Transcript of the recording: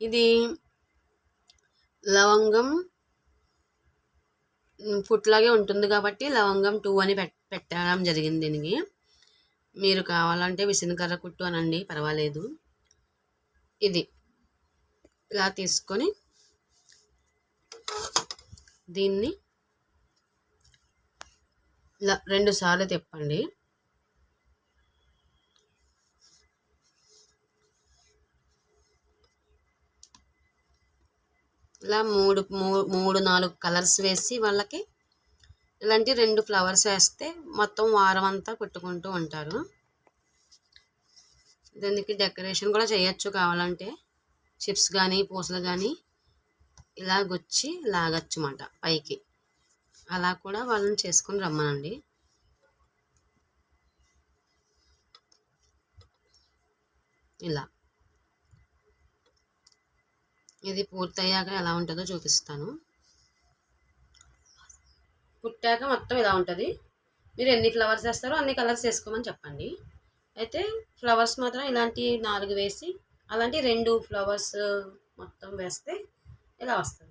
ఇది లవంగం ఫుట్లాగే ఉంటుంది కాబట్టి లవంగం 2 అని పెట్టడం జరిగింది దీనికి. మీరు కావాలంటే విసనకర్ర కుట్టు అనండి, పర్వాలేదు. ఇది ఇలా తీసుకొని దీన్ని ఇలా 2 సార్లు తిప్పండి. ఇలా 3-4 కలర్స్ వేసి వాళ్ళకి ఇలాంటి 2 ఫ్లవర్స్ వేస్తే మొత్తం వారం అంతా కుట్టుకుంటూ ఉంటారు. దీనికి డెకరేషన్ కూడా చేయొచ్చు కావాలంటే, చిప్స్ కానీ పూసలు కానీ ఇలా గుచ్చి లాగచ్చు అన్నమాట పైకి. అలా కూడా వాళ్ళని చేసుకొని రమ్మనండి. ఇలా ఇది పూర్తయ్యాక ఎలా ఉంటుందో చూపిస్తాను. కుట్టాక మొత్తం ఇలా ఉంటుంది. మీరు ఎన్ని ఫ్లవర్స్ వేస్తారో అన్ని కలర్స్ వేసుకోమని చెప్పండి. అయితే ఫ్లవర్స్ మాత్రం ఇలాంటి 4 వేసి అలాంటి 2 ఫ్లవర్స్ మొత్తం వేస్తే ఇలా వస్తుంది.